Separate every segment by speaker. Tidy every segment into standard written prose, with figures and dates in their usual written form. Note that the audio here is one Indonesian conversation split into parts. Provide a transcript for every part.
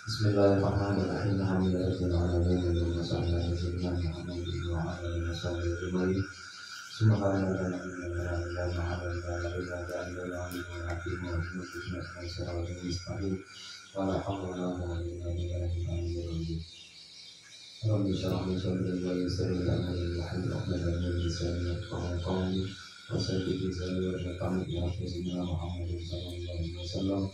Speaker 1: Bismillahirrahmanirrahim. Alhamdulillahirabbil alamin wa sallallahu alaihi wa alihi wasallam. Subhanallah wa la hawla wa la quwwata illa billah. Rabbi shrah li sadri wa yassir li amri wahlul 'uqdatam min lisani yafqahu qawli wa saddid lisani wa syafa'ni ya Rasulullah Muhammad sallallahu alaihi wasallam.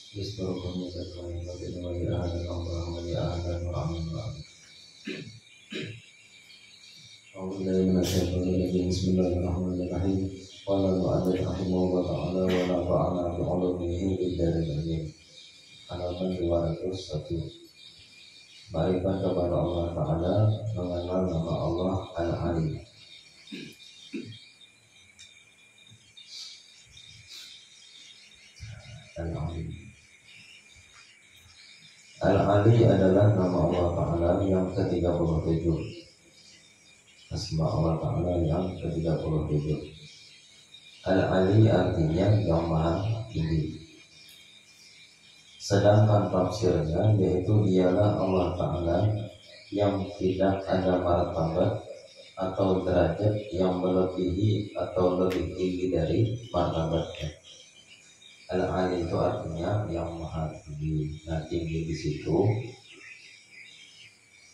Speaker 1: Bismillahirrahmanirrahim. Bismillahirrahmanirrahim. Qala al-mu'allif rahimahullah ta'ala wa nafa'ana bi'ulumihi fid dharain amin. Halaman 201. Berikan kepada Allah Ta'ala mengenal nama Allah Al-Alim. Al-Alim. Al-Ali adalah nama Allah Ta'ala yang ke-37. Asma Allah Ta'ala yang ke-37. Al-Ali artinya yang maha tinggi. Sedangkan tafsirnya yaitu dialah Allah Ta'ala yang tidak ada martabat atau derajat yang melebihi atau lebih tinggi dari martabatnya. Al-Ali itu artinya yang maha tinggi. Nah, tinggi di situ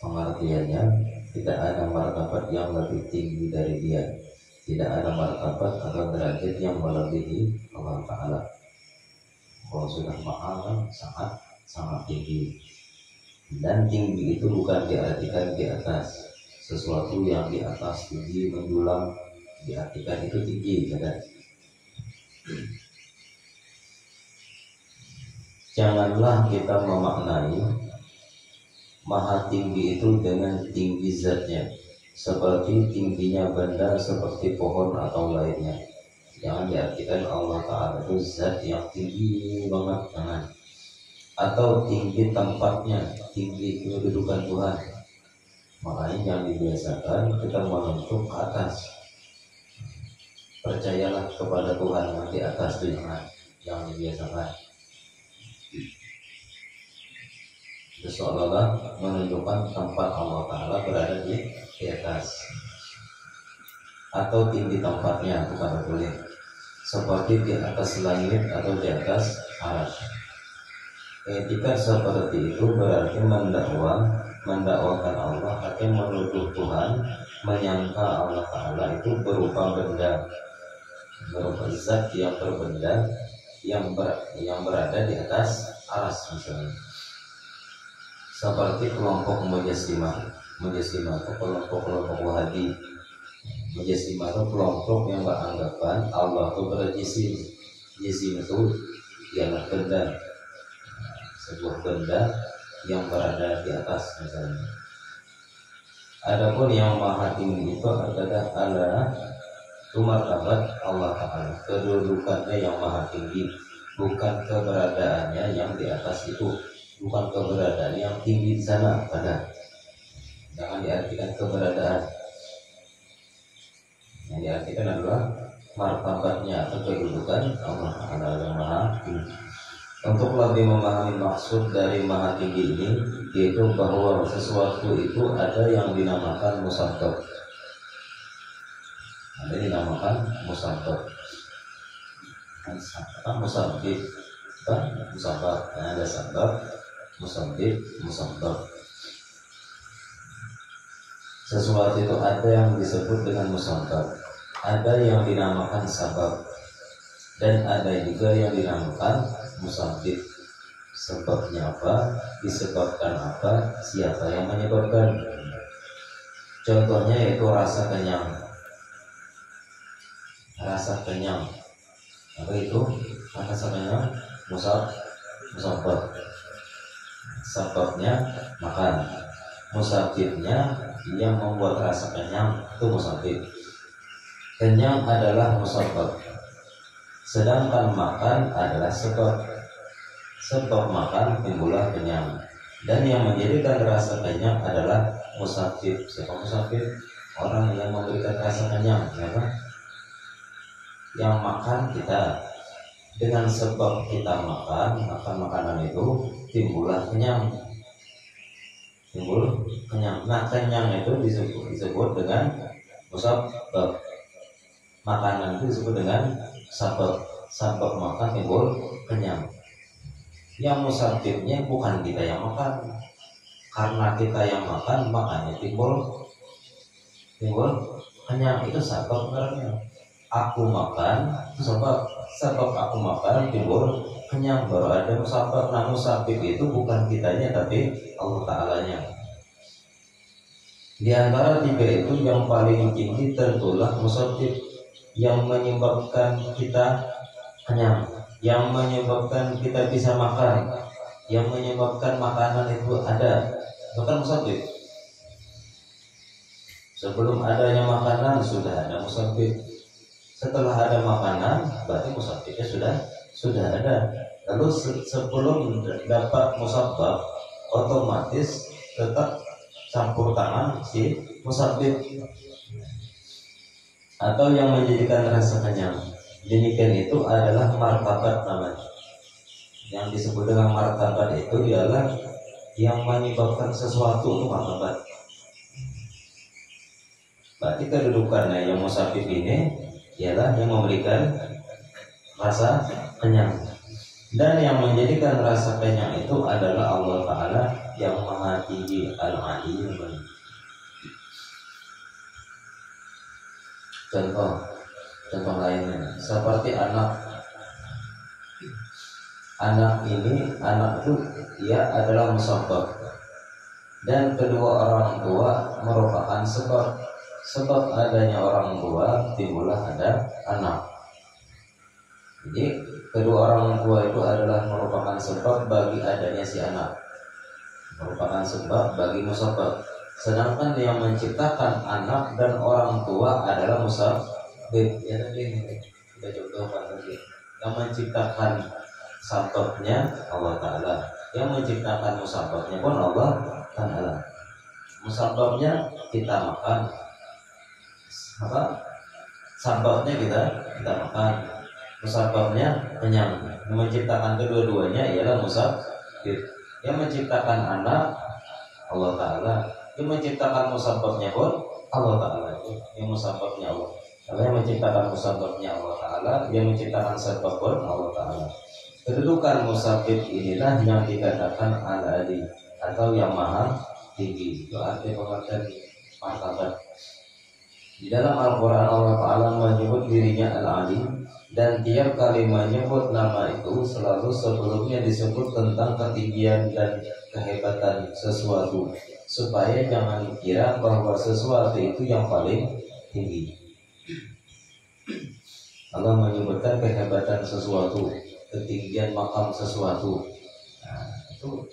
Speaker 1: pengertiannya tidak ada martabat yang lebih tinggi dari dia. Tidak ada martabat atau derajat yang melebihi Allah Ta'ala. Kalau sudah maha kan sangat tinggi. Dan tinggi itu bukan diartikan di atas. Sesuatu yang di atas tinggi menjulang diartikan itu tinggi, kan? Janganlah kita memaknai maha tinggi itu dengan tinggi zatnya, seperti tingginya benda seperti pohon atau lainnya. Jangan diartikan Allah Ta'ala itu zat yang tinggi banget, jangan. Atau tinggi tempatnya, tinggi kedudukan Tuhan. Makanya yang dibiasakan kita menunjuk ke atas. Percayalah kepada Tuhan yang di atas itu, yang dibiasakan. Seolah-olah menunjukkan tempat Allah Ta'ala berada di atas atau tinggi tempatnya, bukan boleh seperti di atas langit atau di atas arsy. Etika seperti itu berarti mendakwakan Allah atau menuduh Tuhan, menyangka Allah Ta'ala itu berupa benda, berupa zat yang berbenda yang berada di atas arsy misalnya. Seperti kelompok Mujassimah atau kelompok Wahabi. Mujassimah itu kelompok yang beranggapan Allah itu berjisim. Jisim itu ialah benda, sebuah benda yang berada di atas misalnya. Adapun yang maha tinggi itu adalah martabat Allah Ta'ala, kedudukannya yang maha tinggi, bukan keberadaannya yang di atas itu. Bukan keberadaan yang tinggi di sana, pada. Jangan diartikan keberadaan. Yang diartikan adalah martabatnya atau kedudukan Allah Ta'ala yang maha tinggi. Untuk lebih memahami maksud dari maha tinggi ini, yaitu bahwa sesuatu itu ada yang dinamakan musabbab. Ada dinamakan musabbab. Musabbib, musabbab. Ada sabab, musabbab. Sesuatu itu ada yang disebut dengan musabbab, ada yang dinamakan sabab, dan ada juga yang dinamakan musabbib. Sebabnya apa? Disebabkan apa? Siapa yang menyebabkan? Contohnya yaitu rasa kenyang. Rasa kenyang. Apa itu? Rasa kenyang musabbab. Sebabnya makan. Musabbibnya yang membuat rasa kenyang itu musabbib. Kenyang adalah musabbab. Sedangkan makan adalah sebab. Sebab makan timbullah kenyang. Dan yang menjadikan rasa kenyang adalah musabbib. Siapa musabbib? Orang yang memberikan rasa kenyang, siapa? Yang makan kita. Dengan sebab kita makan makanan itu timbullah kenyang. timbul kenyang. Nah, kenyang itu disebut dengan musabbab. Makanan itu disebut dengan sabab. Sabab makan timbul kenyang. Yang musabbibnya bukan kita yang makan. Karena kita yang makan, makanya timbul kenyang. Itu sabab sebenarnya. Aku makan itu sebab aku makan timbul kenyang, baru ada musabab. Nah, musabib itu bukan kitanya tapi Allah Ta'alanya. Di antara tiga itu yang paling tinggi tentulah musabib, yang menyebabkan kita kenyang, yang menyebabkan kita bisa makan, yang menyebabkan makanan itu ada, bukan musabib. Sebelum adanya makanan sudah ada musabib. Setelah ada makanan berarti musabibnya sudah ada. Lalu sebelum dapat musabab, otomatis tetap campur tangan si musabib atau yang menjadikan rasa kenyang. Demikian itu adalah martabat namanya. Yang disebut dengan martabat itu ialah yang menyebabkan sesuatu itu martabat. Berarti kedudukannya yang musabib ini ialah yang memberikan rasa kenyang. Dan yang menjadikan rasa kenyang itu adalah Allah Ta'ala yang Maha Tinggi, Al-Alim. Contoh lainnya seperti anak itu ia adalah musabbab, dan kedua orang tua merupakan sebab adanya orang tua timbullah ada anak. Jadi kedua orang tua itu adalah merupakan sebab bagi adanya si anak, merupakan sebab bagi musabbab. Sedangkan yang menciptakan anak dan orang tua adalah musabbab. Ya tadi kita contohkan tadi, yang menciptakan sababnya Allah Ta'ala, yang menciptakan musabbabnya pun Allah Ta'ala. Musabbabnya kita makan, sababnya kita makan, musababnya kenyang. Yang menciptakan kedua-duanya ialah musabbib. Yang menciptakan anak Allah Ta'ala, yang menciptakan musababnya pun Allah Ta'ala. Yang musababnya Allah, yang menciptakan musababnya Allah Ta'ala, yang menciptakan sebab pun Allah Ta'ala. Kedudukan musabib inilah yang dikatakan al-ali atau yang maha tinggi. Itu arti pengertian martabat. Di dalam Al-Quran Allah Ta'ala menyebut dirinya al-alim, dan tiap kali menyebut nama itu selalu sebelumnya disebut tentang ketinggian dan kehebatan sesuatu, supaya jangan dikira bahwa sesuatu itu yang paling tinggi. Allah menyebutkan kehebatan sesuatu, ketinggian makam sesuatu. Nah, itu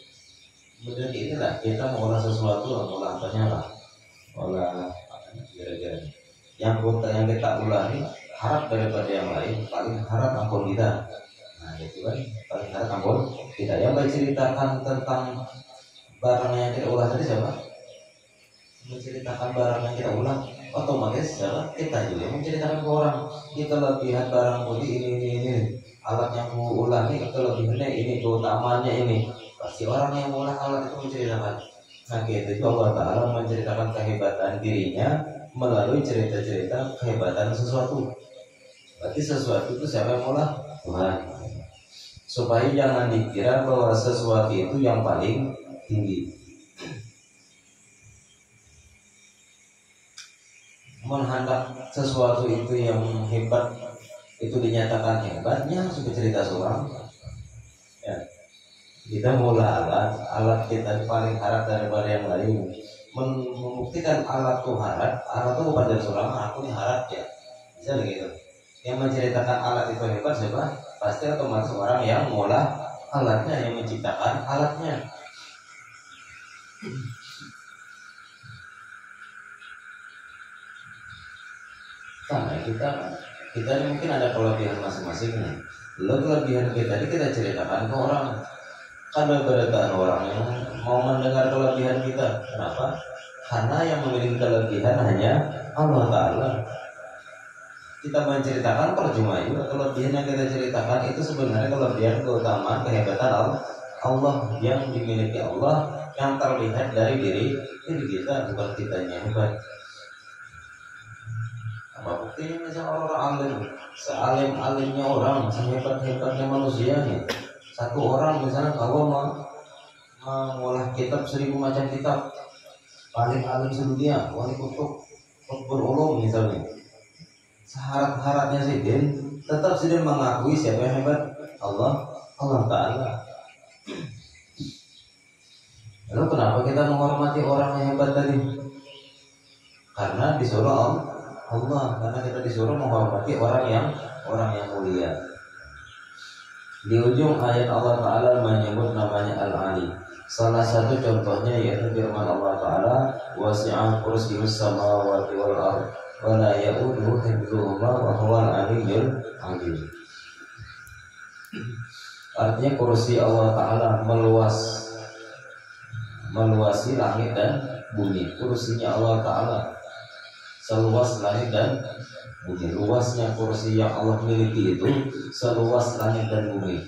Speaker 1: kemudian inilah kita mengolah sesuatu, mengolah apanya lah, olah kira-kira yang kita ulangi harap daripada yang lain, paling harap ampun kita. Nah itu kan paling harap ampun kita. Yang menceritakan tentang barang yang kita ulah tadi siapa? Menceritakan barang yang kita ulang otomatis siapa? Kita juga yang menceritakan ke orang. Kita lebihan barang budi ini alat yang ku ulang ini kelebihannya ini, keutamaannya ini. Pasti orang yang ulah alat itu menceritakan. Nah gitu itu Allah Ta'ala menceritakan kehebatan dirinya melalui cerita-cerita kehebatan sesuatu. Berarti sesuatu itu siapa yang olah? Tuhan. Supaya jangan dikira bahwa sesuatu itu yang paling tinggi. Menghendak sesuatu itu yang hebat itu dinyatakan hebatnya sudah cerita seorang. Ya. Kita mula alat kita paling harap daripada yang lain. Membuktikan alat itu alat itu bukan dari seorang, aku ini harap ya. Bisa begitu. Yang menceritakan alat itu hebat siapa? Pasti otomatis orang yang mengolah alatnya, yang menciptakan alatnya. Nah, kita mungkin ada kelebihan masing-masingnya. Lalu kelebihan kita ini kita ceritakan ke orang. Kan beberapa orang yang mau mendengar kelebihan kita. Kenapa? Karena yang memiliki kelebihan hanya Allah Ta'ala. Kita menceritakan percuma juga. Kelebihan yang kita ceritakan itu sebenarnya kelebihan, keutamaan, kehebatan Allah yang dimiliki Allah yang terlihat dari diri kita, bukan kitanya hebat. Apa buktinya misalnya orang alim, sealim-alimnya orang, sehebat-hebatnya manusia nih, satu orang misalnya kalau mengolah kitab 1000 macam kitab, paling alim sedunia, wali kutub ulum misalnya, syarat-syaratnya sidin, tetap sidin mengakui siapa yang hebat, Allah Ta'ala. Lalu kenapa kita menghormati orang yang hebat tadi? Karena disuruh Allah, karena kita disuruh menghormati orang yang mulia. Di ujung ayat Allah Ta'ala menyebut namanya Al-Ali. Salah satu contohnya yaitu firman Allah Ta'ala, wasi'a kursiyyus samawati wal ardh wa la ya'uduhu hifdzuhuma wa huwal aliyyul azim. Artinya kursi Allah Ta'ala meluasi langit dan bumi. Kursinya Allah Ta'ala seluas langit dan bumi. Luasnya kursi yang Allah miliki itu seluas langit dan bumi.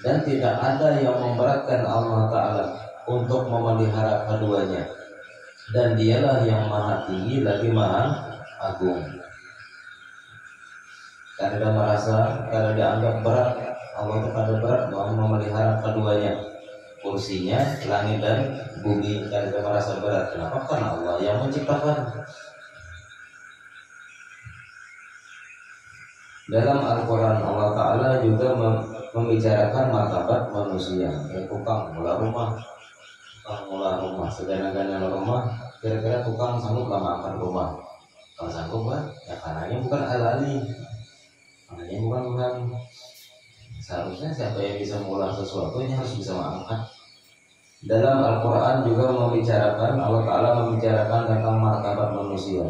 Speaker 1: Dan tidak ada yang memberatkan Allah Ta'ala untuk memelihara keduanya. Dan dialah yang maha tinggi lagi maha agung. Karena merasa, karena dianggap berat, Allah itu kada berat memelihara keduanya, kursinya langit dan bumi, karena merasa berat. Kenapa? Karena Allah yang menciptakan. Dalam Al-Quran Allah Ta'ala juga membicarakan martabat manusia. Tukang mula rumah, segala-galanya rumah, kira-kira tukang sanggup makan rumah. Kalau sanggup kan, ya karenanya bukan alali, karenanya bukan. Seharusnya siapa yang bisa mengulang sesuatu ini harus bisa mengangkat. Dalam Al-Quran juga Allah Ta'ala membicarakan tentang martabat manusia.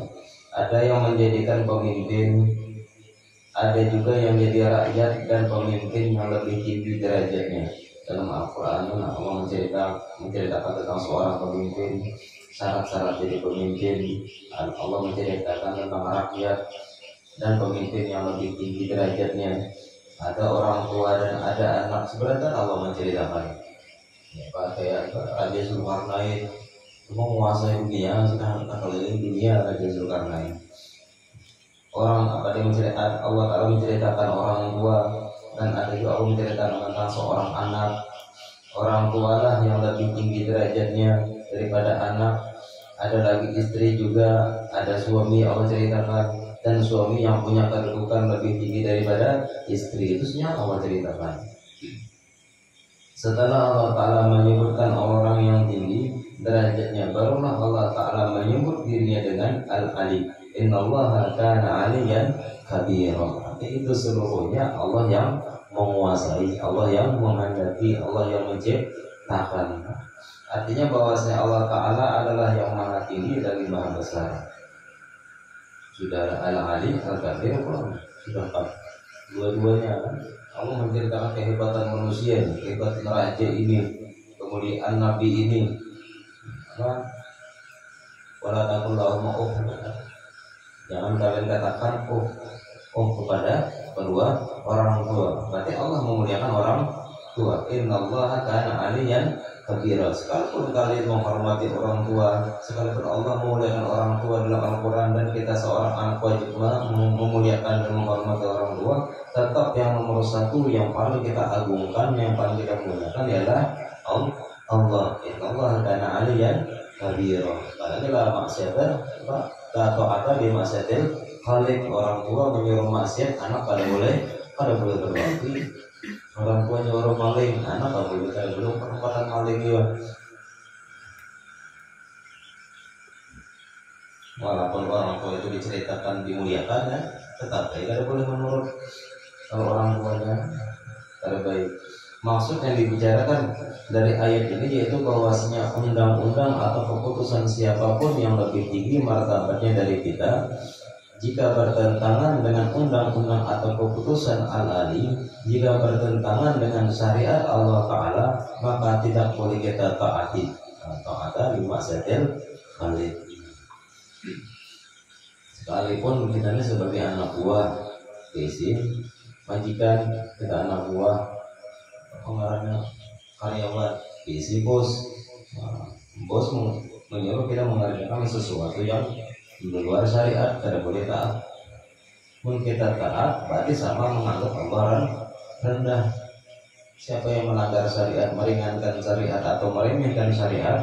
Speaker 1: Ada yang menjadikan pemimpin, ada juga yang jadi rakyat dan pemimpin yang lebih tinggi derajatnya. Dalam Al-Quran Allah menceritakan tentang seorang pemimpin, syarat-syarat jadi pemimpin. Allah menceritakan tentang rakyat dan pemimpin yang lebih tinggi derajatnya. Ada orang tua dan ada anak. Sebenarnya Allah menceritakan kayak Raja Zulkarnain menguasai dunia, sedang keliling dunia Raja Zulkarnain. Allah Ta'ala menceritakan orang tua, dan ada juga Allah menceritakan tentang seorang anak. Orang tua lah yang lebih tinggi derajatnya daripada anak. Ada lagi istri juga, ada suami Allah ceritakan, dan suami yang punya kedudukan lebih tinggi daripada istri. Itu semuanya Allah ceritakan. Setelah Allah Ta'ala menyebutkan orang yang tinggi derajatnya, barulah Allah Ta'ala menyebut dirinya dengan Al-Ali. Innallaha kana 'aliyan kabira. Itu seluruhnya Allah yang menguasai, Allah yang menghendaki, Allah yang menciptakan. Artinya bahwasanya Allah Ta'ala adalah yang maha tinggi dan maha besar. Sudah Al-Ali, Al-Kabir, sudah empat. Dua-duanya Allah menceritakan kehebatan manusia, kehebatan raja ini, kemuliaan Nabi ini. Wala taqul lahum uff. Jangan kalian katakan kepada kedua orang tua. Berarti Allah memuliakan orang tua. Innallaha kana 'aliyan kabira. Sekalipun kalian menghormati orang tua, sekalipun Allah memuliakan orang tua dalam Al-Quran, dan kita seorang anak wajib memuliakan dan menghormati orang tua, tetap yang nomor satu yang paling kita agungkan, yang paling kita muliakan ialah Allah. Innallaha kana 'aliyan kabira. Padahal maksiatan ta'ata bi maksiatil khaliq. Orang tua menyuruh maksiat, anak pada boleh berbakti. Orang tua nyuruh maling, anak pada boleh belum perempatan maling juga. Walaupun orang tua itu diceritakan dimuliakan, ya, tetap tidak boleh menurut kalau orang tuanya terbaik. Maksud yang dibicarakan dari ayat ini yaitu bahwasanya undang-undang atau keputusan siapapun yang lebih tinggi martabatnya dari kita, jika bertentangan dengan undang-undang atau keputusan Al-Ali, jika bertentangan dengan syariat Allah Ta'ala, maka tidak boleh kita taati. Ta'ata bimaksiatil khaliq. Sekalipun kita ini sebagai anak buah, majikan, kita anak buah, pengarangnya karyawan, diisi bos. Nah, bos menyuruh kita mengerjakan sesuatu yang di luar syariat, tidak boleh taat. Pun kita taat berarti sama menganggap Allah rendah. Siapa yang melanggar syariat, meringankan syariat atau meremehkan syariat,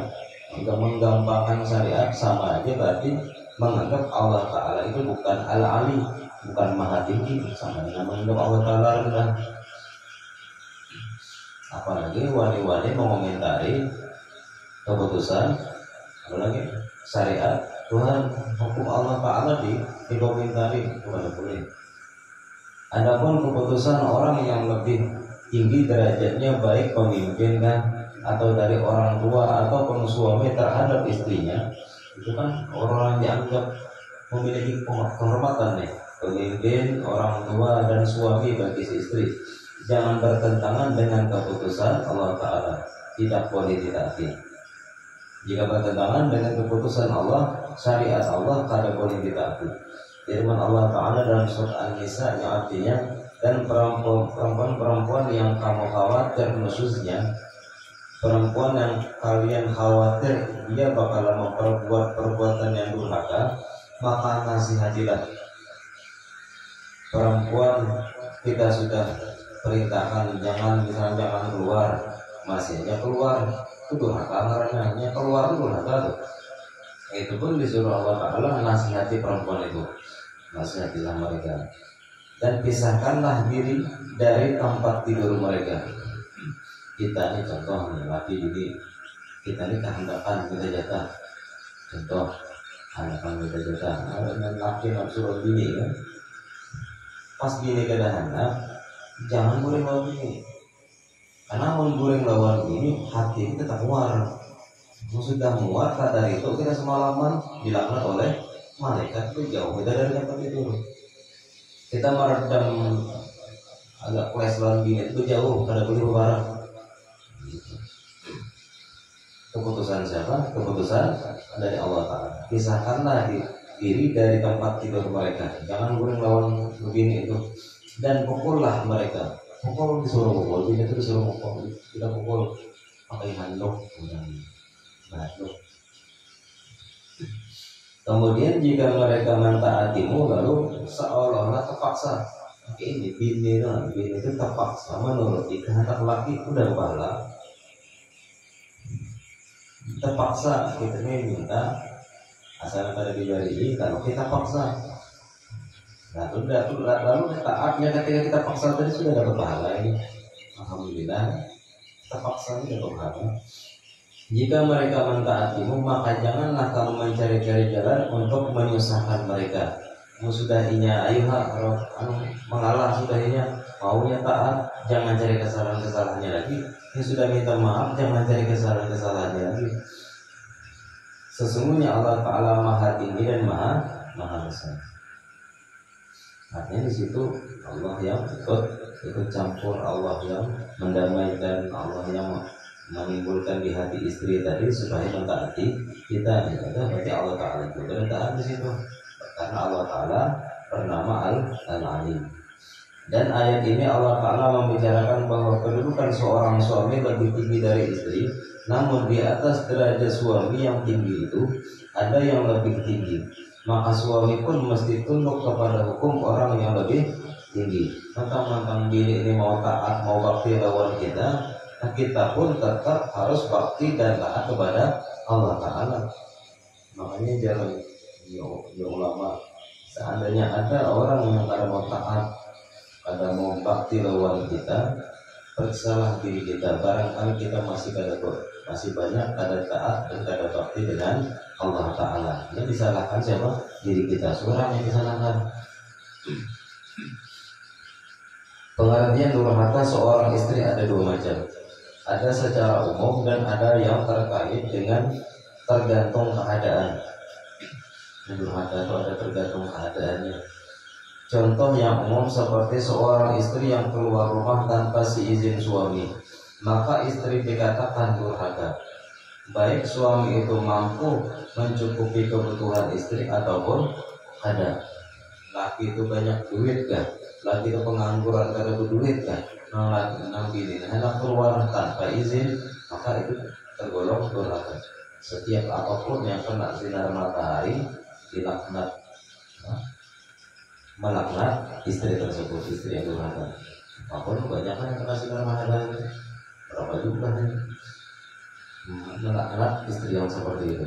Speaker 1: untuk menggampangkan syariat, sama aja berarti menganggap Allah Ta'ala itu bukan Al-Ali, bukan Maha Tinggi, sama dengan menganggap Allah Ta'ala rendah. Apalagi wali-wali mengomentari keputusan apalagi syariat Tuhan, hukum Allah Ta'ala dikomentari, bukan boleh. Adapun keputusan orang yang lebih tinggi derajatnya, baik pemimpin kan, atau dari orang tua ataupun suami terhadap istrinya, itu kan orang yang dianggap memiliki kehormatan nih, pemimpin, orang tua dan suami bagi si istri, jangan bertentangan dengan keputusan Allah Ta'ala, tidak boleh ditaati. Jika bertentangan dengan keputusan Allah, syariat Allah, tidak boleh ditaati. Firman Allah Ta'ala dalam surat An-Nisa yang artinya, dan perempuan-perempuan yang kamu khawatir, khususnya perempuan yang kalian khawatir dia bakal memperbuat perbuatan yang durhaka, maka nasihatilah. Perempuan kita sudah perintahkan jangan keluar, masih aja keluar, itu durhaka ngarannya, keluar itu durhaka tuh. Itu pun disuruh Allah Ta'ala nasihati perempuan itu, nasihatilah mereka, dan pisahkanlah diri dari tempat tidur mereka. Kita ini contoh nih, laki ini kita ini kehendakan kita jatah, contoh hendakan kita jatah, laki suruh bini kan, pas bini kada hendak, jangan goreng lawan bini, karena menggoreng lawan bini hati kita tak muar. Sudah muar, kadar itu kita semalaman dilaknat oleh malaikat, itu jauh beda dari tempat tidur. Kita meredam agak keles lawan bini itu jauh, kada boleh berbarang. Keputusan siapa? Keputusan dari Allah Ta'ala. Pisahkanlah diri dari tempat tidur mereka, jangan goreng lawan begini itu, dan pukullah mereka. Pukul, disuruh pukul, bini itu disuruh pukul, kita pukul pakai handuk dan batu. Kemudian jika mereka mentaatimu, lalu seolah-olah terpaksa. Ini bini itu terpaksa menuruti kehendak laki, udah bala. Terpaksa kita ini minta asal pada diberi, kalau kita paksa, lalu taatnya ketika kita paksa tadi sudah dapat pahala ini. Alhamdulillah, terpaksa ini dapat pahala. Jika mereka mentaatimu, maka janganlah kamu mencari-cari jalan untuk menyusahkan mereka. Sudahinya ayuha, kalau mengalah sudahinya, maunya taat, jangan cari kesalahan-kesalahannya lagi. Yang sudah minta maaf, jangan cari kesalahan-kesalahannya lagi. Sesungguhnya Allah Ta'ala Maha Tinggi dan Maha Besar. Artinya di situ Allah yang ikut campur, Allah yang mendamaikan, Allah yang menimbulkan di hati istri tadi supaya mentaati kita. Berarti Allah Ta'ala itu taat di situ, karena Allah Ta'ala bernama Al-Alim. Dan ayat ini Allah Ta'ala membicarakan bahwa kedudukan seorang suami lebih tinggi dari istri. Namun di atas derajat suami yang tinggi itu ada yang lebih tinggi, maka suami pun mesti tunduk kepada hukum orang yang lebih tinggi. Mentang-mentang bini ini mau taat, mau bakti lawan kita, nah kita pun tetap harus bakti dan taat kepada Allah Ta'ala. Makanya jangan ya ulama, seandainya ada orang yang kada mau taat, kada mau bakti lawan kita, periksalah diri kita, barangkali kita masih banyak kada taat dan kada bakti dengan Allah Ta'ala. Yang disalahkan siapa? Diri kita, seorang yang disalahkan. Pengertian durhaka seorang istri ada dua macam. Ada secara umum dan ada yang terkait dengan tergantung keadaan. Durhaka itu ada tergantung keadaannya. Contoh yang umum seperti seorang istri yang keluar rumah tanpa seizin suami, maka istri dikatakan durhaka. Baik suami itu mampu mencukupi kebutuhan istri ataupun ada. Laki itu banyak duit kan? Laki itu pengangguran karena berduit kan? bini hendak keluar tanpa izin, maka itu tergolong durhaka. Setiap apapun yang kena sinar matahari dilaknat, melaknat istri tersebut, istri yang durhaka. Apapun kebanyakan yang kena sinar matahari, berapa jumlah ini melaknat istri yang seperti itu.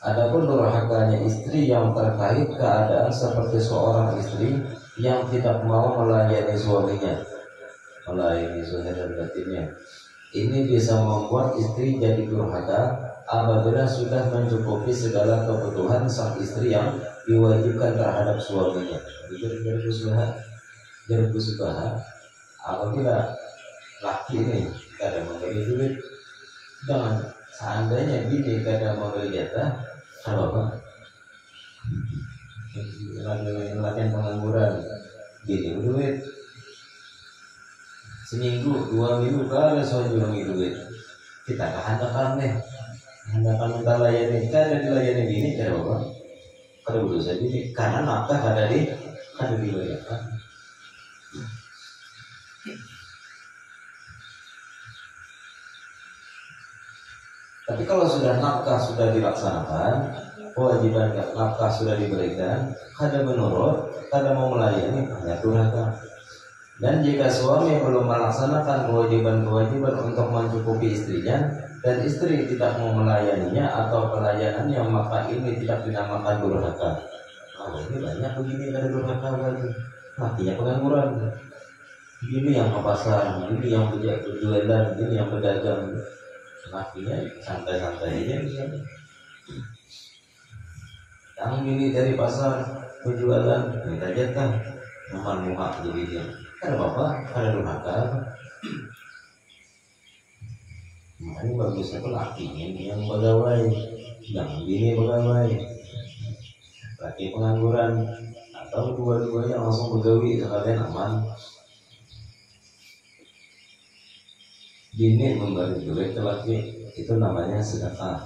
Speaker 1: Adapun durhakanya istri yang terkait keadaan seperti seorang istri yang tidak mau melayani suaminya, melayani zahir dan batinnya. Ini bisa membuat istri jadi durhaka apabila sudah mencukupi segala kebutuhan sang istri yang diwajibkan terhadap suaminya. Berusaha apabila laki ini kadang memberi duit, jangan seandainya bini kadang memberi jatah, apa? Latihan pengangguran, bini duit. Seminggu, 2 minggu kalau soalnya duit, kita kehandakan nih, handakan minta layani, kita ada dilayani bini, ada apa? Kada berusaha bini, karena nafkah ada dibayarkan. Tapi kalau sudah nafkah sudah dilaksanakan, kewajiban nafkah sudah diberikan, kada menurut, kada mau melayani, hanya durhaka. Dan jika suami belum melaksanakan kewajiban-kewajiban untuk mencukupi istrinya, dan istri tidak mau melayaninya atau pelayanannya, maka ini tidak dinamakan durhaka. Oh, ini banyak begini ada durhaka lagi. Artinya pengangguran. Ini yang ke pasar, ini yang berjualan, ini yang berdagang. Artinya santai-santai aja. Yang ini dari pasar berjualan, minta jatah, muha jadi dia. Ada bapak, ada durhaka. Makanya bagusnya tuh lakinya yang pegawai, jangan bini pegawai, laki pengangguran, atau dua-duanya langsung begawi sekalian aman. Bini memberi duit ke laki, itu namanya sedekah.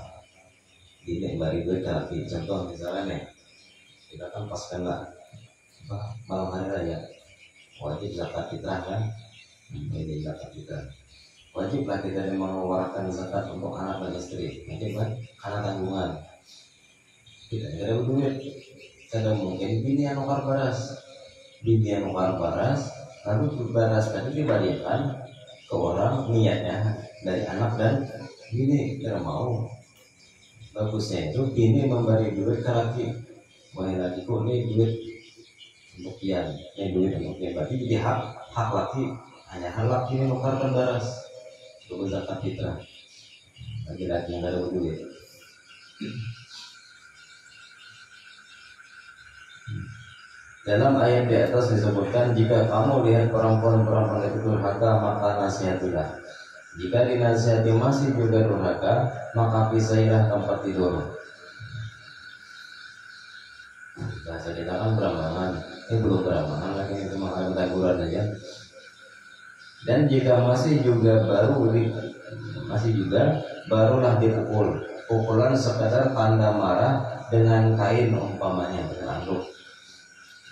Speaker 1: Bini memberi duit ke laki. Contoh misalnya nih, kita kan pas kena malam hari raya, wajib zakat fitrah kan? Ini zakat fitrah. Wajiblah kita mengeluarkan zakat untuk anak dan istri. Wajib kan? Karena tanggungan. Kita ada duit. Tidak mungkin bini yang nukar baras. Bini yang nukar baras, lalu baras tadi dibalikan ke orang niatnya dari anak dan bini tidak mau. Bagusnya itu bini memberi duit ke laki. Wahai lakiku, ini duit untuk kian, ini duit untuk kian. Berarti jadi hak laki, hanya hak laki ini nukarkan baras untuk zakat fitrah. Laki-laki yang ada duit. Dalam ayat di atas disebutkan, jika kamu lihat perempuan-perempuan itu durhaka, maka nasihatilah. Jika dinasihati masih juga durhaka, maka pisahilah tempat tidur. Bahasa kita kan berambangan, ini belum berambangan lagi, itu malah teguran aja. Dan jika masih juga barulah dipukul. Pukulan sekadar tanda marah dengan kain umpamanya, dengan anduk.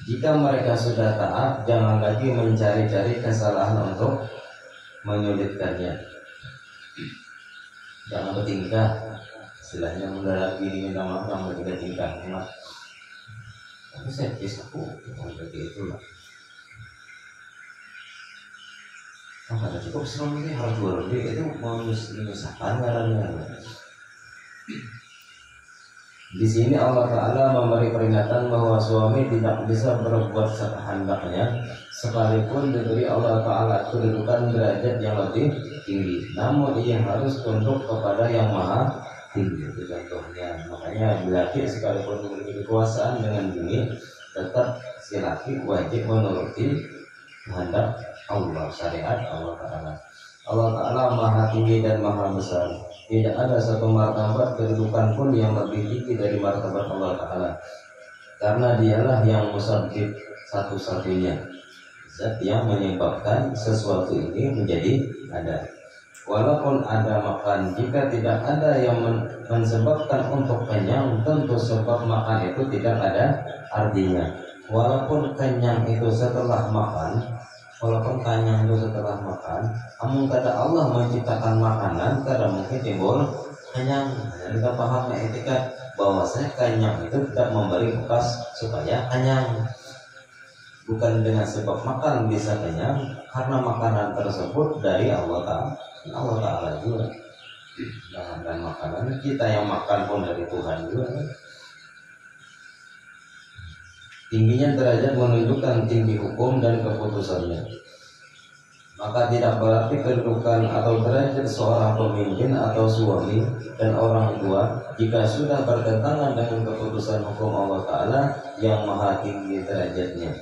Speaker 1: Jika mereka sudah taat, jangan lagi mencari-cari kesalahan untuk menyulitkannya. Jangan bertingkah, istilahnya mendarat diri minta maaf, jangan bertingkah. Tapi saya kisah aku, seperti itulah. Ada cukup serem ini harus berlebih, itu menyusahkan karena. Di sini Allah Ta'ala memberi peringatan bahwa suami tidak bisa berbuat sekehendaknya sekalipun diberi Allah Ta'ala kedudukan derajat yang lebih tinggi. Namun ia harus tunduk kepada yang maha tinggi. Itu contohnya. Makanya laki sekalipun memiliki kekuasaan dengan bini, tetap si laki wajib menuruti kehendak Allah, syariat Allah Ta'ala. Allah Ta'ala maha tinggi dan maha besar. Tidak ada satu martabat kedudukan pun yang lebih tinggi dari martabat Allah Ta'ala, karena dialah yang musabbib satu-satunya, zat yang menyebabkan sesuatu ini menjadi ada. Walaupun ada makan, jika tidak ada yang mensebabkan untuk kenyang, tentu sebab makan itu tidak ada artinya. Walaupun kenyang itu setelah makan, walaupun kenyang itu setelah makan, namun kata Allah menciptakan makanan karena mungkin timbul kenyang. Dan kita paham etika bahwasanya kenyang itu tidak memberi bekas supaya kenyang. Bukan dengan sebab makan bisa kenyang, karena makanan tersebut dari Allah Ta'ala juga. Dan makanan kita yang makan pun dari Tuhan juga. Tingginya derajat menunjukkan tinggi hukum dan keputusannya. Maka tidak berarti kedudukan atau derajat seorang pemimpin atau suami dan orang tua jika sudah bertentangan dengan keputusan hukum Allah Ta'ala yang maha tinggi derajatnya.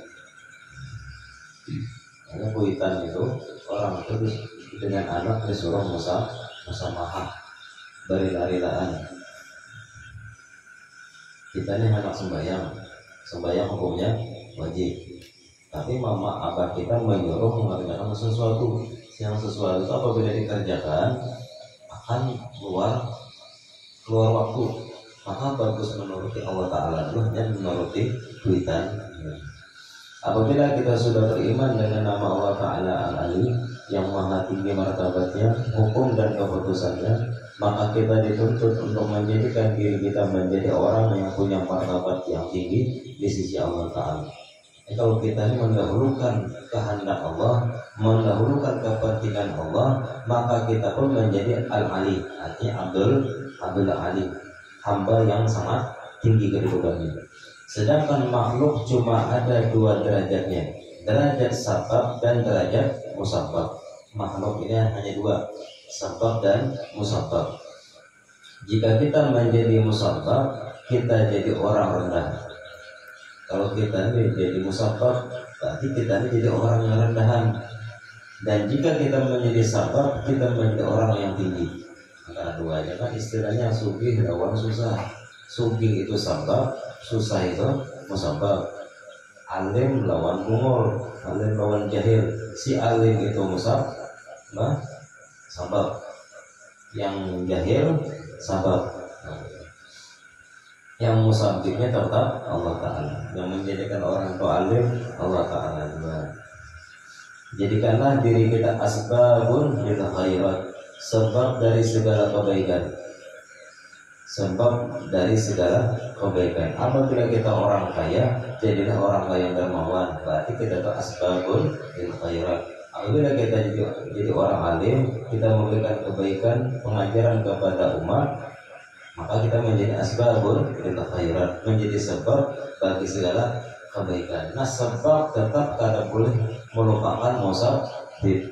Speaker 1: Hanya kuitan itu orang itu dengan anak disuruh musamaha bari-larilaan. Kita ini anak sembahyang hukumnya wajib, tapi mama abah kita menyuruh mengerjakan sesuatu. Yang sesuatu itu apabila dikerjakan akan keluar waktu, maka bagus menuruti Allah Ta'ala dulu dan menuruti kuitan. Apabila kita sudah beriman dengan nama Allah Ta'ala Al-Ali yang maha tinggi martabatnya, hukum dan keputusannya, maka kita dituntut untuk menjadikan diri kita menjadi orang yang punya martabat yang tinggi di sisi Allah Ta'ala. Kalau kita ini mendahulukan kehendak Allah, mendahulukan kepentingan Allah, maka kita pun menjadi Al-Ali, artinya Abdul Ali, hamba yang sangat tinggi kedudukannya. Sedangkan makhluk cuma ada dua derajatnya, derajat sabab dan derajat musabab. Makhluk ini hanya dua, sabab dan musabab. Jika kita menjadi musabab, kita jadi orang rendah. Kalau kita ini jadi musabab, berarti kita ini jadi orang yang rendahan. Dan jika kita menjadi sabab, kita menjadi orang yang tinggi. Antara duanya kan istilahnya sugih lawan susah. Sugih itu sabab, susah itu musabab. Alim lawan umur, alim lawan jahil. Si alim itu sabab, yang jahil sabab. Yang musabibnya tetap Allah Ta'ala. Yang menjadikan orang itu alim Allah Ta'ala juga. Jadikanlah diri kita asbabun lil khairat, sebab dari segala kebaikan. Sebab dari segala kebaikan. Apabila kita orang kaya, jadilah orang kaya yang dermawan, berarti kita itu asbabun lil khairat. Apabila kita jadi orang alim, kita memberikan kebaikan, pengajaran kepada umat, maka kita menjadi asbabun lil khairat, menjadi sebab bagi segala kebaikan. Nah, sebab tetap tidak boleh melupakan musabib.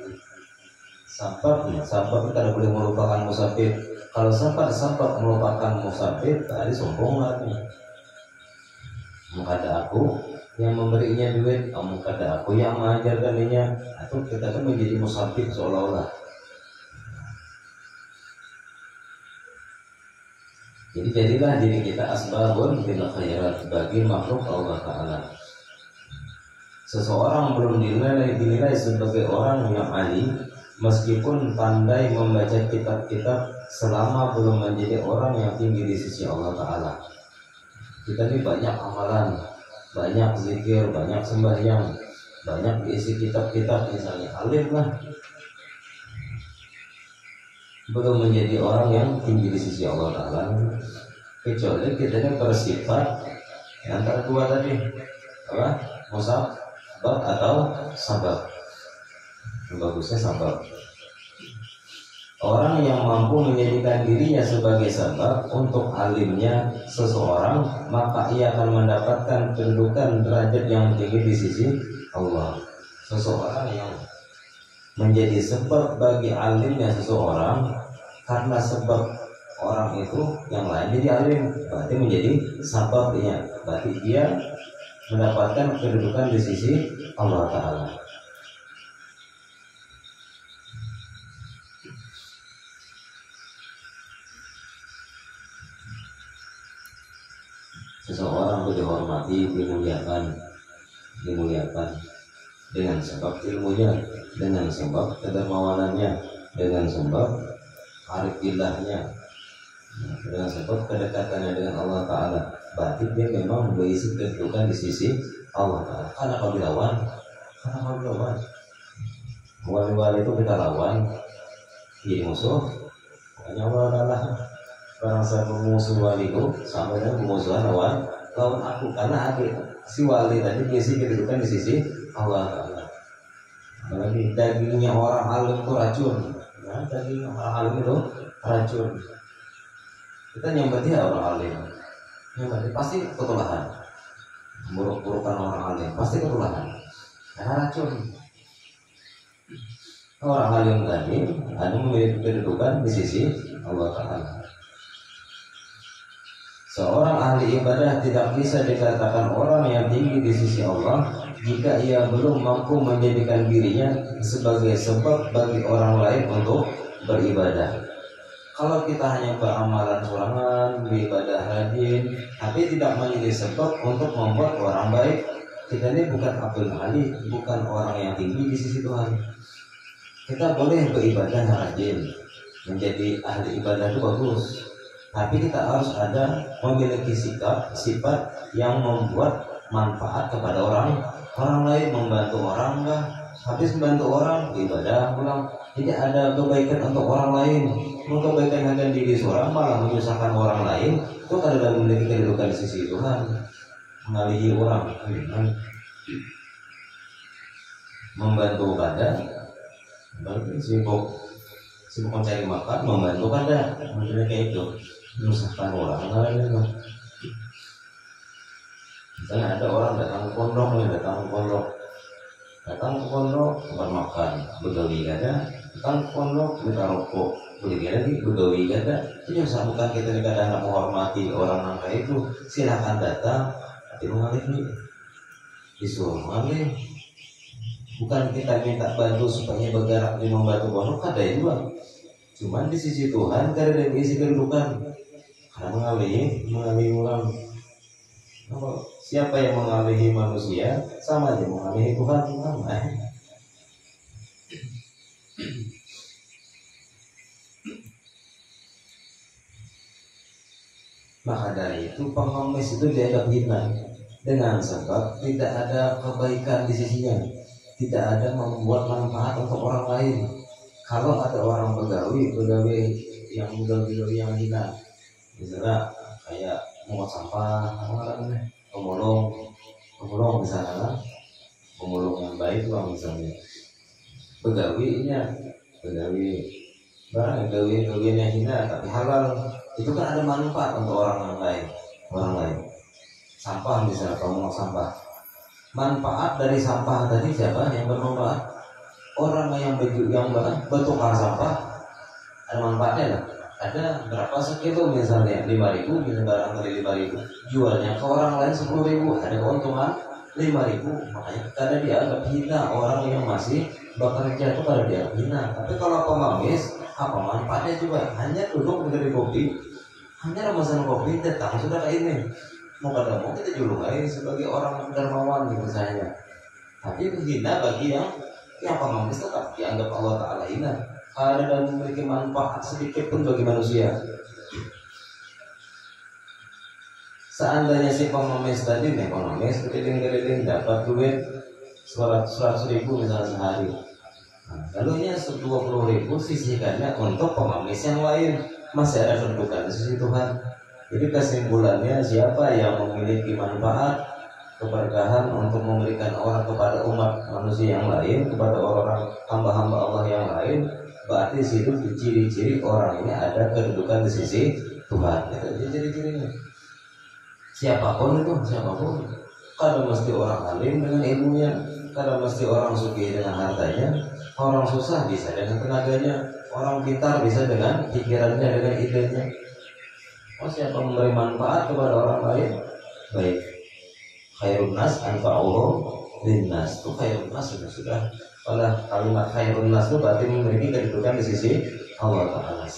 Speaker 1: Sebab tidak boleh melupakan musabib. Kalau sebab melupakan musabib, tadi sombong lagi. Mengada aku yang memberinya duit, mengada aku yang mengajarkannya, atau kita kan menjadi musabib seolah-olah. Jadi jadilah diri kita asbabun lil khairat bagi makhluk Allah Ta'ala. Seseorang belum dinilai sebagai orang yang alim meskipun pandai membaca kitab-kitab selama belum menjadi orang yang tinggi di sisi Allah Ta'ala. Kita ini banyak amalan, banyak zikir, banyak sembahyang, banyak diisi kitab-kitab misalnya, alim lah, belum menjadi orang yang tinggi di sisi Allah Ta'ala, kecuali kita ini bersifat antara dua tadi, apa? Musabab atau sabab. Bagusnya sabab. Orang yang mampu menjadikan dirinya sebagai sabab untuk alimnya seseorang, maka ia akan mendapatkan kedudukan derajat yang tinggi di sisi Allah. Seseorang yang menjadi sebab bagi alimnya seseorang, karena sebab orang itu yang lain jadi alim, berarti menjadi sababnya, berarti dia mendapatkan kedudukan di sisi Allah Ta'ala. Seseorang itu dihormati, dimuliakan dengan sebab ilmunya, dengan sebab kedermawanannya, dengan sebab arifillahnya, dengan sebab kedekatannya dengan Allah Ta'ala. Berarti dia memang berisi kedudukan di sisi Allah Ta'ala. Karena kau dilawan, Wali-wali itu kita lawan, jadi musuh. Hanya Allah adalah barang siapa musuh waliku sampai dengan pemusuhan lawan aku, karena adik si wali tadi biasa kedudukan di sisi Allah Taala. Apalagi dagingnya orang alim itu racun, nah, daging orang alim itu racun. Kita nyambati ya orang alim, nyambati pasti ketulahan, buruk-burukan orang alim pasti ketulahan, karena racun. Orang alim tadi ada memiliki kedudukan di sisi Allah Taala. Seorang ahli ibadah tidak bisa dikatakan orang yang tinggi di sisi Allah jika ia belum mampu menjadikan dirinya sebagai sebab bagi orang lain untuk beribadah. Kalau kita hanya beramalan sorangan, beribadah rajin, tapi tidak menjadi sebab untuk membuat orang baik, kita ini bukan Abdul Ali, bukan orang yang tinggi di sisi Tuhan. Kita boleh beribadah rajin, menjadi ahli ibadah itu bagus. Tapi kita harus ada memiliki sifat yang membuat manfaat kepada orang lain, membantu orang enggak, habis membantu orang ibadah pulang. Jadi ada kebaikan untuk orang lain, mau kebaikan hanya diri seorang malah menyusahkan orang lain, itu adalah memiliki kedudukan di sisi Tuhan, mengalihi orang, membantu badan, sibuk mencari makan, membantu kada, maksudnya kayak itu. Menyusahkan orang lain itu. Misalnya ada orang datang ke pondok bermakan, begawi ada, datang ke pondok minta rokok, beli lagi begawi ada. Itu bukan kita kadang menghormati orang nangka itu. Silakan datang, tapi mengalih disuruh mengalih. Bukan kita minta bantu supaya bergerak di membantu pondok, ada juga. Cuman di sisi Tuhan karena dia isi kedudukan. Karena mengalihi orang. Siapa yang mengalihi manusia sama aja mengalihi Tuhan sama. Maka dari itu pengemis itu dianggap hina dengan sebab tidak ada kebaikan di sisinya, tidak ada membuat manfaat untuk orang lain. Kalau ada orang begawi yang hina, misalnya kayak menguat sampah, pemulung misalnya, pemulung yang baik lah misalnya, begawi yang hina tapi halal, itu kan ada manfaat untuk orang lain. Sampah misalnya, pemulung sampah, manfaat dari sampah tadi siapa yang bermanfaat? Orang yang bertukar sampah ada manfaatnya lah. Ada berapa sekilo misalnya 5.000, misalnya barang dari 5.000, jualnya ke orang lain 10.000, ada keuntungan 5.000. Makanya karena dianggap hina orang yang masih bekerja itu, pada dianggap hina. Tapi kalau pengemis, apa manfaatnya juga? Hanya duduk menjadi kopi, hanya memesan kopi, datang sudah kayak ini. Mau kita julung aja sebagai orang dermawan gitu misalnya. Tapi itu hina bagi yang pengemis, tetap dianggap Allah Ta'ala hina. Ada dan memiliki manfaat sedikit pun bagi manusia. Seandainya si pengemis tadi keliling dapat duit 100.000 misalnya sehari, lalu 20.000 sisihkannya untuk pengemis yang lain, masih ada kedudukan di sisi Tuhan. Jadi kesimpulannya, siapa yang memiliki manfaat keberkahan untuk memberikan orang kepada umat manusia yang lain, kepada orang hamba-hamba Allah yang lain, berarti situ ciri-ciri orang ini ada kedudukan di sisi Tuhan. Itu ciri-cirinya. Siapapun, kadang mesti orang alim dengan ilmunya, kadang mesti orang sugih dengan hartanya, orang susah bisa dengan tenaganya, orang pintar bisa dengan pikirannya, dengan idenya. Siapa memberi manfaat kepada orang lain, baik. Khairun nas anfa'uhum linnas. Itu khairun nas sudah. Pada kalimat khairun nas itu berarti memiliki kedudukan di sisi Allah Ta'ala.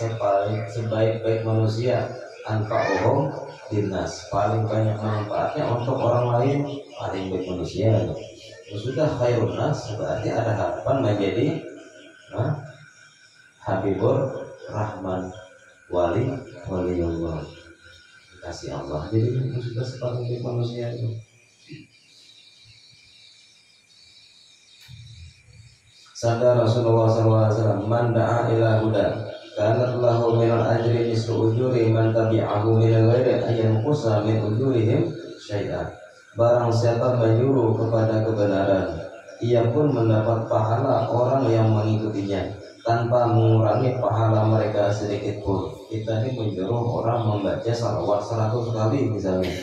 Speaker 1: Sebaik-baik manusia, anfa'uhum linnas, paling banyak manfaatnya untuk orang lain, paling baik manusia. Sudah khairun nas berarti ada harapan menjadi Habibur Rahman, wali Allah, kasih Allah. Jadi itu sudah sepaling baik manusia itu. Sabda Rasulullah SAW, man da'a ila huda kanat lahu minal ajri mislu ujuri man tabi'ahu minal ghairi ayanqusa min ujurihim syai'an. Barang siapa menyuruh kepada kebenaran, ia pun mendapat pahala orang yang mengikutinya tanpa mengurangi pahala mereka sedikit pun. Kita ini menyuruh orang membaca salawat 100 kali misalnya.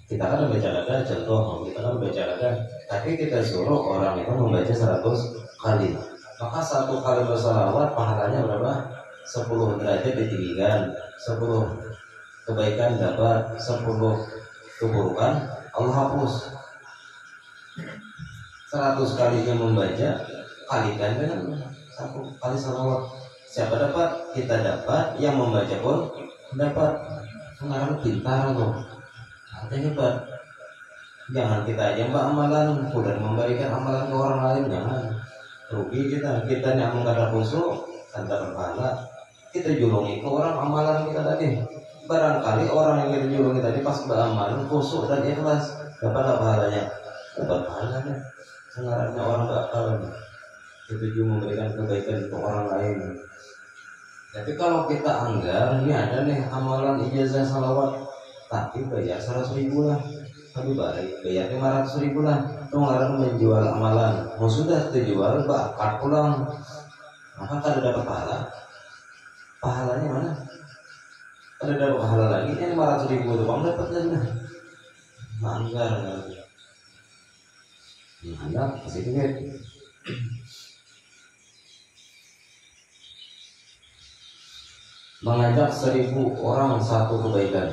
Speaker 1: Kita kan baca ada contoh, kita kan baca ada, tapi kita suruh orang itu membaca 100 kali. Maka satu kali bersalawat pahalanya berapa? 10 derajat ditinggikan, 10 kebaikan dapat, 10 keburukan Allah hapus. 100 kalinya membaca, kalikan dengan 1 kali salawat. Siapa dapat? Kita dapat, yang membaca pun dapat. Sekarang pintar loh. Artinya hebat. Jangan kita aja amalan, kemudian memberikan amalan ke orang lain, jangan. Rugi kita yang mengkata khusyuk, tanpa pahala. Kita julungi ke orang amalan kita tadi. Barangkali orang yang kita julungi tadi pas beramalan khusyuk dan ikhlas, dapat pahalanya. Dapat pahalanya. Sebenarnya orang bakal kita juga memberikan kebaikan untuk orang lain. Tapi kalau kita anggar, ini ada nih amalan ijazah salawat, tapi bayar 100.000 lah, tapi bayar 500.000 lah. Itu ngarang menjual amalan, mau sudah terjual bakar pulang, maka kada dapat pahala. Pahalanya mana? Kada dapat pahala lagi, ini 500.000 itu bang dapat lagi. Manggar lagi. Ada positif. Mengajak 1.000 orang satu kebaikan.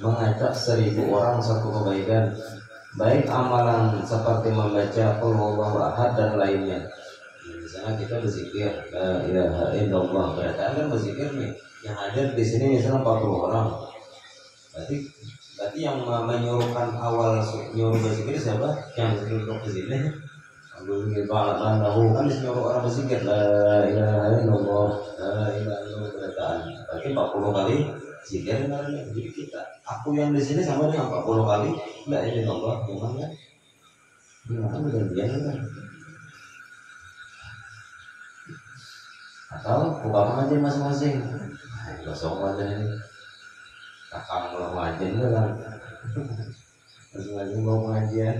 Speaker 1: Mengajak 1.000 orang satu kebaikan, baik amalan seperti membaca Qul huwallahu ahad dan lainnya. Misalnya kita berzikir la ilaha illallah, berarti kan berzikir nih. Yang hadir di sini misalnya 40 orang. Berarti yang menyuruhkan awal nyuruh berzikir siapa? Yang duduk di sini. Allahu Akbar, kan nyuruh orang berzikir la ilaha illallah, la ilaha illallah. Berarti 40 kali zikir namanya. Jadi aku yang di sini sama dengan 40 kali la ilaha illallah, gimana? Gimana bergantian kan? Atau buka pengajian masing-masing. Kosong aja ini. Kakak mau pengajian kan? Masing-masing mau pengajian.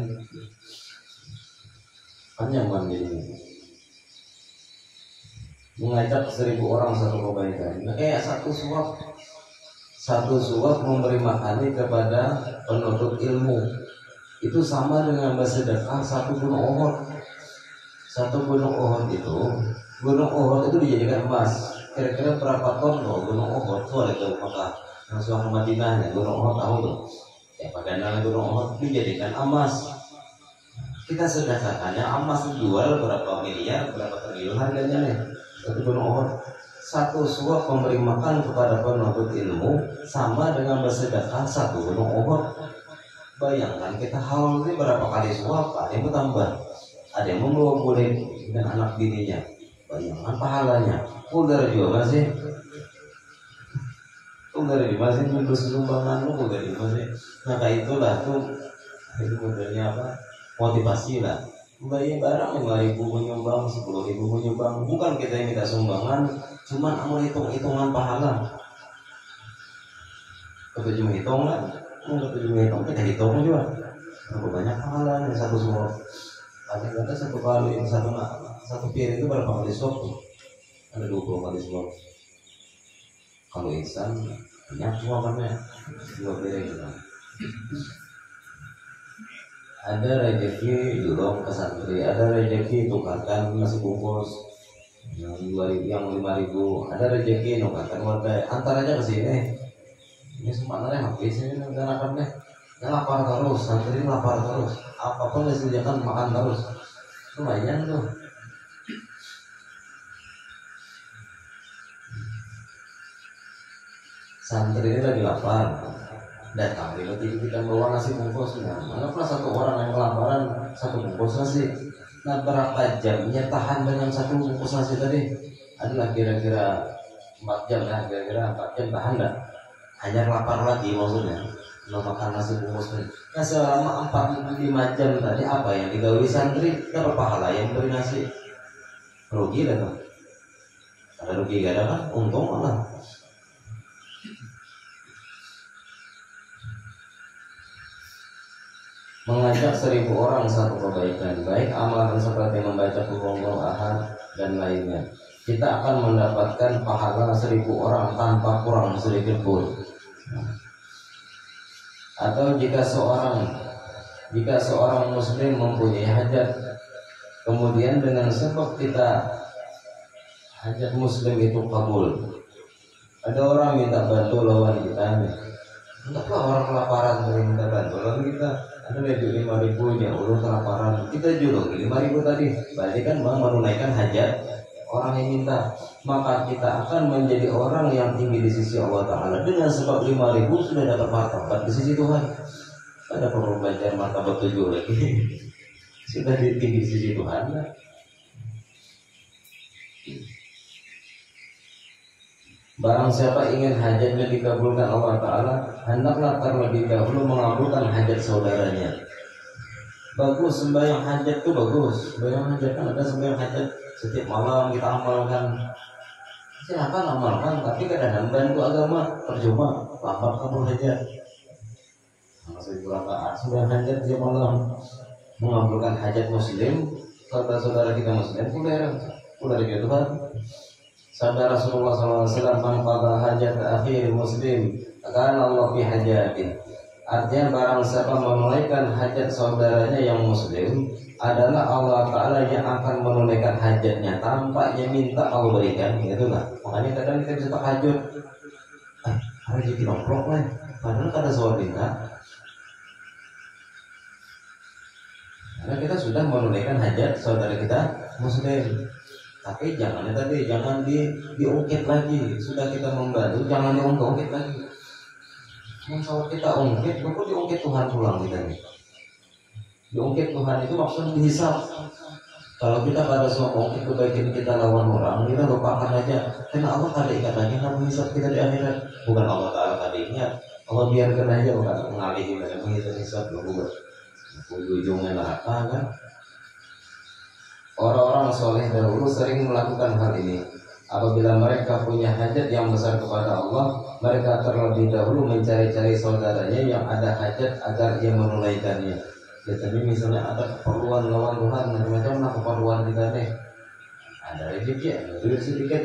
Speaker 1: Kan nyaman jadi. Mengajak 1.000 orang satu kebaikan. Nah, kayak satu suap memberi makan kepada penuntut ilmu. Itu sama dengan bersedekah 1 gunung Uhud. 1 gunung Uhud itu dijadikan emas. Kira-kira berapa ton loh gunung Uhud? Tuh ada ke Mekah, Rasulullah Madinah, gunung Uhud tahu tuh. Ya pada nama gunung Uhud dijadikan emas. Kita sedekahkannya emas dijual berapa miliar, berapa triliun harganya nih. 1 gunung Uhud. 1 suap memberi makan kepada penuntut ilmu sama dengan bersedekah 1 gunung Uhud. Bayangkan kita haul ini berapa kali suap, ada yang bertambah, ada yang membawa kulit dan anak bininya. Bayangkan pahalanya. Udah juga masih. Mendus sumbangan lu udah masih. Maka itulah tuh itu modelnya apa? Motivasi lah. Bayar barang 5.000 menyumbang, 10.000 menyumbang. Bukan kita yang minta sumbangan, cuman amal hitung-hitungan pahala. Ketujuh hitungan, kita hitung juga. Berapa banyak pahalanya 1 suap. Paling kata 1 kali, satu piring itu berapa kali suap? Ada 20 kali suap. Kalau insan banyak suapannya 2 piring. Ada rezeki dorong ke santri, ada rezeki tukarkan nasi bungkus yang 2.000, yang 5.000, ada rezeki nukarkan warga, antaranya ke sini. Ini semuanya habis ini udah lapar deh, lapar terus, santri lapar terus, apapun disediakan makan terus, lumayan tuh. Santri ini lagi lapar, datang tiba-tiba kita bawa nasi bungkus. Anggaplah 1 orang yang kelaparan 1 bungkus nasi. Nah, berapa jamnya tahan dengan 1 bungkus nasi tadi? Adalah kira-kira 4 jam lah, kira-kira 4 jam tahan dah. Hanya lapar lagi maksudnya. Mau makan nasi bungkus tadi. Nah, selama 45 jam tadi apa yang digawi santri? Dapat pahala yang beri nasi. rugi dah tuh. Ada rugi gak ada kan? Untung malah. Mengajak 1000 orang satu kebaikan, baik amalan seperti membaca Qul huwallahu ahad dan lainnya, kita akan mendapatkan pahala 1000 orang tanpa kurang sedikit pun. Atau jika seorang muslim mempunyai hajat, kemudian dengan sebab kita hajat muslim itu kabul, ada orang minta bantu lawan kita nih, anggaplah orang kelaparan dari minta bantu lawan kita, ada lebih 5.000 nya ulun kelaparan, kita juga 5.000 tadi, berarti kan menunaikan hajat orang yang minta, maka kita akan menjadi orang yang tinggi di sisi Allah Ta'ala. Dengan sebab 5.000 sudah dapat martabat di sisi Tuhan. Ada perlu belajar martabat 7 lagi. Sudah tinggi di sisi Tuhan. Barang siapa ingin hajatnya dikabulkan Allah Ta'ala, hendaklah terlebih dahulu mengabulkan hajat saudaranya. Bagus, sembahyang hajat itu bagus. Sembahyang hajat kan ada sembahyang hajat setiap malam kita amalkan. Silakan amalkan, tapi kadang-kadang bantu agama percuma, lambat kabul hajat. Masih kurang taat sembahyang hajat setiap malam, mengabulkan hajat muslim, saudara kita muslim, pulang ke Tuhan. Sabda Rasulullah SAW, man qada hajat akhir muslim, karena Allah fi hajatin. Artinya barang siapa menunaikan hajat saudaranya yang muslim, adalah Allah Ta'ala yang akan menunaikan hajatnya tanpa dia minta Allah berikan, gitu lah. Makanya kadang kita bisa tahajud, rezeki nongkrong lah, padahal kada soal minta. Karena kita sudah menunaikan hajat saudara kita muslim. Tapi jangan diungkit lagi. Sudah kita membantu, jangan diungkit lagi. Kalau kita ungkit, baru diungkit Tuhan pulang kita nih. Diungkit Tuhan itu maksudnya dihisap. Kalau kita pada semua ungkit kebaikan kita lawan orang, kita lupakan aja. Karena Allah kada ingat lagi nak menghisap kita di akhirat. Bukan Allah Ta'ala kada ingat. Allah biarkan aja, bukan mengalihi dan menghisap dulu. Ujungnya neraka kan. Orang-orang soleh dahulu sering melakukan hal ini. Apabila mereka punya hajat yang besar kepada Allah, mereka terlebih dahulu mencari-cari saudaranya yang ada hajat agar ia menunaikannya. Jadi misalnya ada keperluan lawan Tuhan, macam-macam lah keperluan kita nih. Ada rezeki, ada duit sedikit,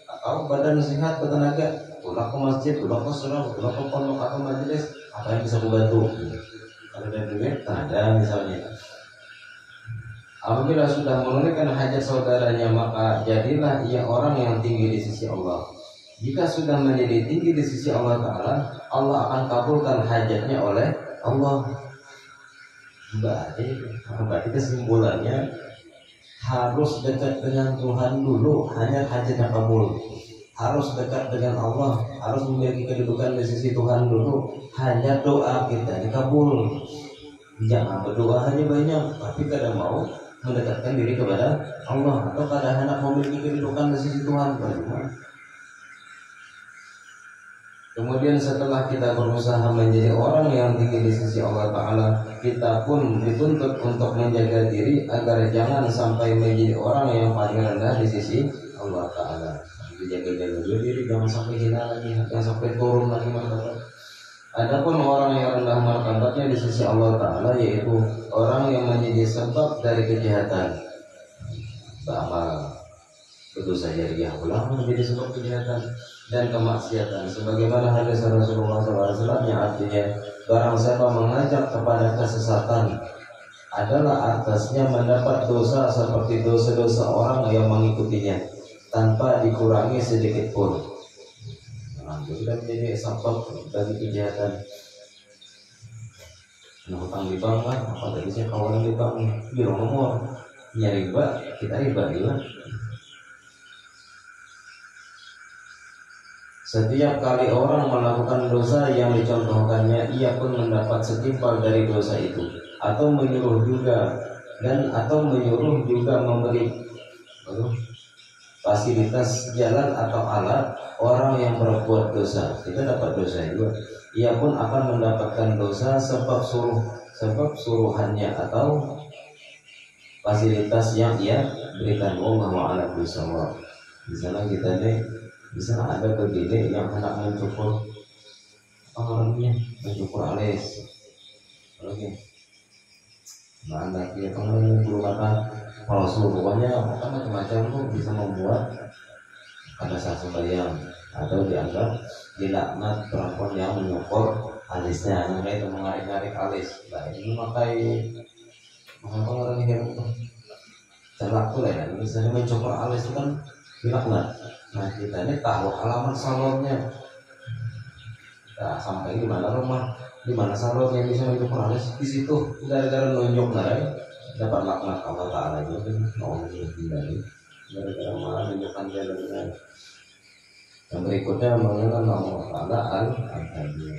Speaker 1: atau badan sehat, bertenaga, pulang ke masjid, pulang ke surau, pulang ke pondok atau majelis, apa yang bisa membantu? Kalau ada duit, ada misalnya. Apabila sudah menunaikan hajat saudaranya, maka jadilah ia orang yang tinggi di sisi Allah. Jika sudah menjadi tinggi di sisi Allah Ta'ala, Allah akan kabulkan hajatnya oleh Allah. Berarti kesimpulannya harus dekat dengan Tuhan dulu, hanya hajatnya kabul. Harus dekat dengan Allah, harus memiliki kedudukan di sisi Tuhan dulu, hanya doa kita dikabul. Jangan berdoa hanya banyak, tapi kada mau mendekatkan diri kepada Allah, atau kada hendak memiliki kedudukan di sisi Tuhan. Kemudian setelah kita berusaha menjadi orang yang tinggi di sisi Allah Ta'ala, kita pun dituntut untuk menjaga diri agar jangan sampai menjadi orang yang paling rendah di sisi Allah Ta'ala. Dijaga-jaga diri, jangan sampai hina lagi, jangan sampai turun lagi martabat. Adapun orang yang rendah martabatnya di sisi Allah Ta'ala, yaitu orang yang menjadi sebab dari kejahatan, beramal berdosa jariah, ulang menjadi sebab kejahatan dan kemaksiatan, sebagaimana hadis Rasulullah SAW yang artinya barang siapa mengajak kepada kesesatan, adalah atasnya mendapat dosa seperti dosa-dosa orang yang mengikutinya tanpa dikurangi sedikit pun. Sudah menjadi sebab bagi kejahatan. Hutang di bank kan, apa tadi saya kawalan di bank, biro nomor, nyari riba, kita riba juga. Setiap kali orang melakukan dosa yang dicontohkannya, ia pun mendapat setimpal dari dosa itu, atau menyuruh juga memberi fasilitas jalan atau alat orang yang berbuat dosa, kita dapat dosa juga. Ia pun akan mendapatkan dosa sebab suruhannya atau fasilitas yang ia berikan Allah a'lam bishawab. Di sana kita nih, di sana ada begini yang hendak mencukur apa namanya, mencukur alis lagi mana dia pengen menggunakan palsu, pokoknya macam-macam tuh bisa membuat pada saat sembahyang atau dianggap dilaknat perempuan yang menyukur alisnya, namanya itu mengarik-ngarik alis. Nah ini maka orang yang terlaku lah ya, misalnya mencukur alis itu kan dilaknat. Nah kita ini tahu alamat salonnya, nah, sampai di mana rumah, di mana salon yang bisa mencukur alis, di situ gara-gara nunjuk narai dapat laknat Allah Taala itu kan Allah dari gara-gara malah menunjukkan dia dengan. Yang berikutnya mengenai Allah Taala al-Hadim.